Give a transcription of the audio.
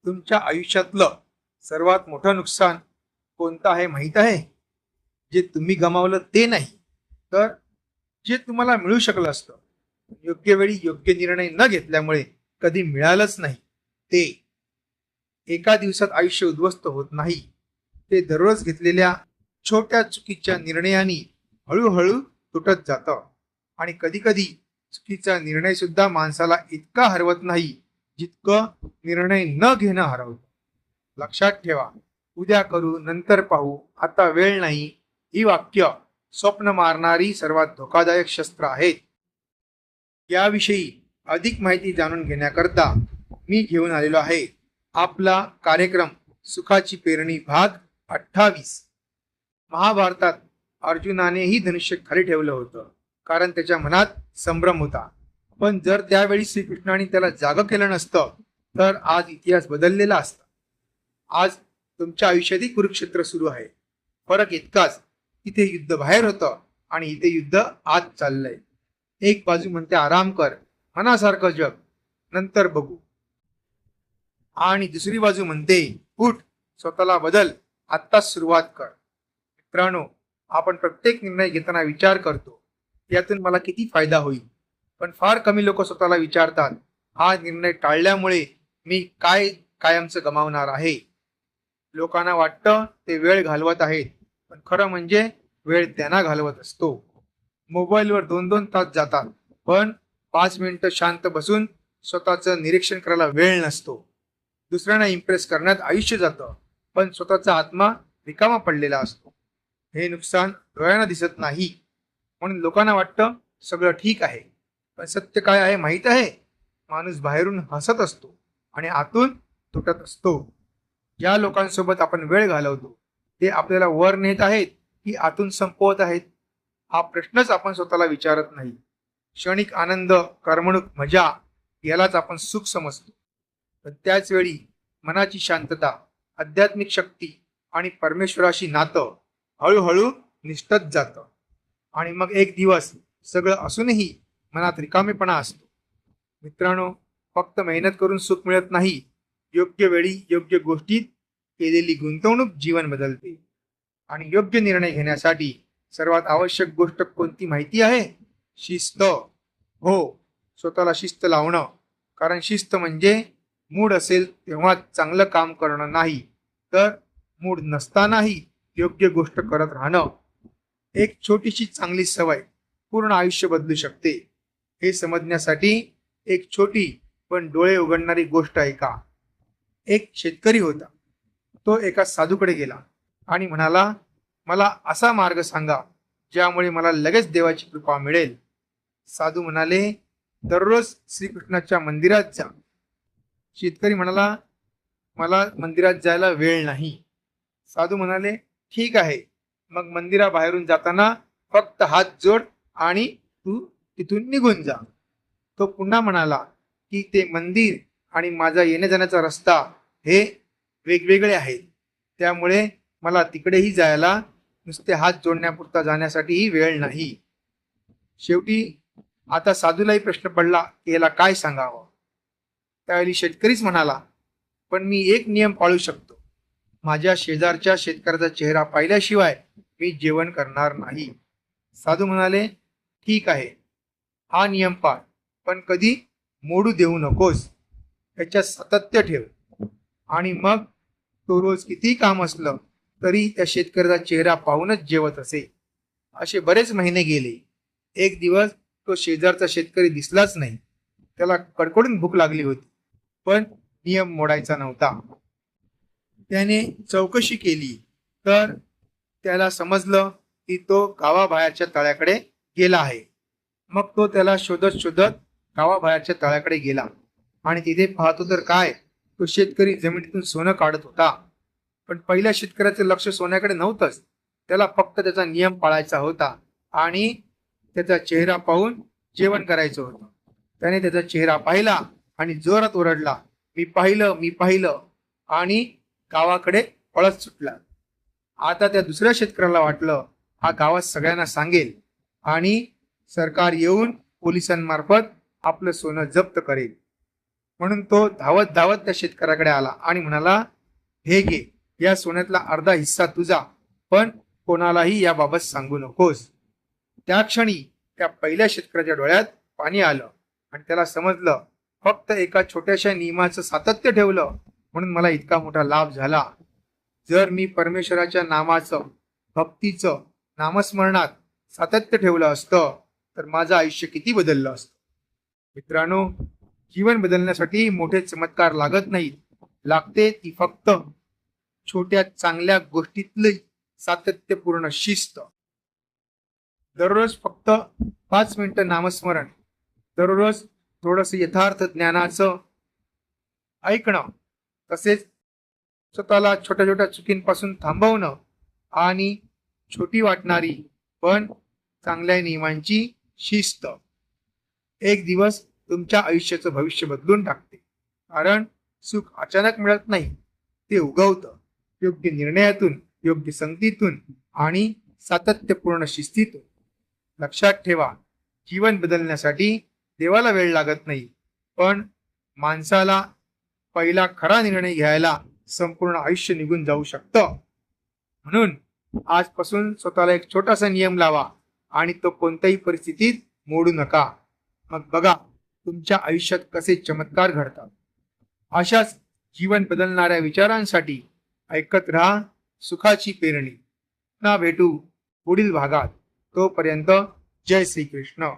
तुमच्या आयुष्यातलं सर्वात मोठं नुकसान कोणतं आहे माहीत आहे? जे तुम्ही गमावलं ते नाही, तर जे तुम्हाला मिळू शकलं असतं. योग्य वेळी योग्य निर्णय न घेतल्यामुळे कधी मिळालंच नाही ते. एका दिवसात आयुष्य उद्ध्वस्त होत नाही. ते दररोज घेतलेल्या छोट्या चुकीच्या निर्णयांनी हळूहळू तुटत जातं. आणि कधी कधी चुकीचा निर्णय सुद्धा माणसाला इतका हरवत नाही जितकं निर्णय न घेणं हरवतं. लक्षात ठेवा, उद्या करू, नंतर पाहू, आता वेळ नाही, ही वाक्य स्वप्न मारणारी सर्वात धोकादायक शस्त्र आहेत. याविषयी अधिक माहिती जाणून घेण्याकरता मी घेऊन आलेलो आहे आपला कार्यक्रम सुखाची पेरणी भाग 28. महाभारतात अर्जुनानेही धनुष्य खाली ठेवलं होतं, कारण त्याच्या मनात संभ्रम होता. पण जर त्यावेळी श्रीकृष्णाने त्याला जागं केलं नसतं तर आज इतिहास बदललेला असता. आज तुमच्या आयुष्यातही कुरुक्षेत्र सुरू आहे. फरक इतकाच, तिथे युद्ध बाहेर होतं आणि इथे युद्ध आत चाललंय. एक बाजू म्हणते आराम कर, मनासारखं जग, नंतर बघू. आणि दुसरी बाजू म्हणते उठ, स्वतःला बदल, आत्ताच सुरुवात कर. मित्रांनो, आपण प्रत्येक निर्णय घेताना विचार करतो, यातून मला किती फायदा होईल. पण फार कमी लोक स्वतःला विचारतात, हा निर्णय टाळल्यामुळे मी काय कायमचं गमावणार आहे. लोकांना वाटतं ते वेळ घालवत आहेत, पण खरं म्हणजे वेळ त्यांना घालवत असतो. मोबाईलवर 2-2 तास जातात, पण 5 मिनिटं शांत बसून स्वतःचं निरीक्षण करायला वेळ नसतो. दुसऱ्यांना इम्प्रेस करण्यात आयुष्य जातं, पण स्वतःचा आत्मा रिकामा पडलेला असतो. हे नुकसान डोळ्यांना दिसत नाही, म्हणून लोकांना वाटतं सगळं ठीक आहे. पण सत्य काय आहे माहीत आहे? माणूस बाहेरून हसत असतो आणि आतून तुटत असतो. ज्या लोकांसोबत आपण वेळ घालवतो ते आपल्याला वर नेत आहेत की आतून संपवत आहेत? हा प्रश्नच आपण स्वतःला विचारत नाही. क्षणिक आनंद, करमणूक, मजा यालाच आपण सुख समजतो. पण त्याच वेळी मनाची शांतता, आध्यात्मिक शक्ती आणि परमेश्वराशी नातं हळूहळू निसटत जातं. आणि मग एक दिवस सगळं असूनही मनात रिकामेपणा असतो. मित्रांनो, फक्त मेहनत करून सुख मिळत नाही, योग्य वेळी योग्य गोष्टीत केलेली गुंतवणूक जीवन बदलते. आणि योग्य निर्णय घेण्यासाठी सर्वात आवश्यक गोष्ट कोणती माहिती आहे? शिस्त. हो, स्वतःला शिस्त लावणं. कारण शिस्त म्हणजे मूड असेल तेव्हा चांगलं काम करणं नाही, तर मूड नसतानाही योग्य गोष्ट करत राहणं. एक छोटीशी चांगली सवय पूर्ण आयुष्य बदलू शकते. हे समजण्यासाठी एक छोटी पण डोळे उघडणारी गोष्ट ऐका. एक शेतकरी होता. तो एका साधूकडे गेला आणि म्हणाला, मला असा मार्ग सांगा ज्यामुळे मला लगेच देवाची कृपा मिळेल. साधू म्हणाले, दररोज श्रीकृष्णाच्या मंदिरात जा. शेतकरी म्हणाला, मला मंदिरात जायला वेळ नाही. साधू म्हणाले, ठीक आहे, मग मंदिराबाहेरून जाताना फक्त हात जोड आणि तू तिथून निघून जा. तो पुन्हा म्हणाला की ते मंदिर आणि माझा येण्या जाण्याचा रस्ता हे वेगवेगळे आहेत, त्यामुळे मला तिकडेही जायला नुसते हात जोडण्यापुरता जाण्यासाठीही वेळ नाही. शेवटी आता साधूलाही प्रश्न पडला की याला काय सांगावं. त्यावेळी शेतकरीच म्हणाला, पण मी एक नियम पाळू शकतो. माझ्या शेजारच्या शेतकऱ्याचा चेहरा पाहिल्याशिवाय मी जेवण करणार नाही. साधू म्हणाले, ठीक आहे, हा नियम पाळ, पण कधी मोडू देऊ नकोस. त्याच्यात सातत्य ठेव. आणि मग तो रोज किती काम असलं तरी त्या शेतकऱ्याचा चेहरा पाहूनच जेवत असे. असे बरेच महिने गेले. एक दिवस तो शेजारचा शेतकरी दिसलाच नाही. त्याला कडकडून भूक लागली होती, पण नियम मोडायचा नव्हता. त्याने चौकशी केली तर त्याला समजलं की तो गावाबाहेरच्या तळ्याकडे गेला आहे. मग तो त्याला शोधत शोधत गावाबाहेरच्या तळ्याकडे गेला आणि तिथे पाहतो तर काय, तो शेतकरी जमिनीतून सोनं काढत होता. पण पहिल्या शेतकऱ्याचं लक्ष सोन्याकडे नव्हतंच. त्याला फक्त त्याचा नियम पाळायचा होता आणि त्याचा चेहरा पाहून जेवण करायचं होतं. त्याने त्याचा चेहरा पाहिला आणि जोरात ओरडला, मी पाहिलं, मी पाहिलं, आणि गावाकडे पळत सुटला. आता त्या दुसऱ्या शेतकऱ्याला वाटलं, हा गावात सगळ्यांना सांगेल आणि सरकार येऊन पोलिसांमार्फत आपलं सोनं जप्त करेल. म्हणून तो धावत धावत त्या शेतकऱ्याकडे आला आणि म्हणाला, हे घे, या सोन्यातला अर्धा हिस्सा तुझा, पण कोणालाही याबाबत सांगू नकोस. त्या क्षणी त्या पहिल्या शेतकऱ्याच्या डोळ्यात पाणी आलं आणि त्याला समजलं, फक्त एका छोट्याशा नियमाचं सातत्य ठेवलं म्हणून मला इतका मोठा लाभ झाला. जर मी परमेश्वराच्या नामाचं, भक्तीचं, नामस्मरणात सातत्य ठेवलं असतं तर माझं आयुष्य किती बदललं असतं. मित्रांनो, जीवन बदलण्यासाठी मोठे चमत्कार लागत नाहीत. लागते ती फक्त छोट्या चांगल्या गोष्टीतली सातत्यपूर्ण शिस्त. दररोज फक्त 5 मिनिटं नामस्मरण, दररोज थोडंसं यथार्थ ज्ञानाचं ऐकणं, तसेच स्वतःला छोट्या छोट्या चुकींपासून थांबवणं आणि छोटी वाटणारी पण चांगल्या नियमांची शिस्त एक दिवस तुमच्या आयुष्याचं भविष्य बदलून टाकते. कारण सुख अचानक मिळत नाही, ते उगवतं योग्य निर्णयातून, योग्य संगतीतून आणि सातत्यपूर्ण शिस्तीतून. लक्षात ठेवा, जीवन बदलण्यासाठी देवाला वेळ लागत नाही, पण माणसाला पहिला खरा निर्णय घ्यायला संपूर्ण आयुष्य निघून जाऊ शकतं. म्हणून आजपासून स्वतःला एक छोटासा नियम लावा आणि तो कोणत्याही परिस्थितीत मोडू नका. मग बघा तुमच्या आयुष्यात कसे चमत्कार घडतात. अशाच जीवन बदलणाऱ्या विचारांसाठी ऐकत राहा सुखाची पेरणी. ना भेटू पुढील भागात. तोपर्यंत जय श्री कृष्ण.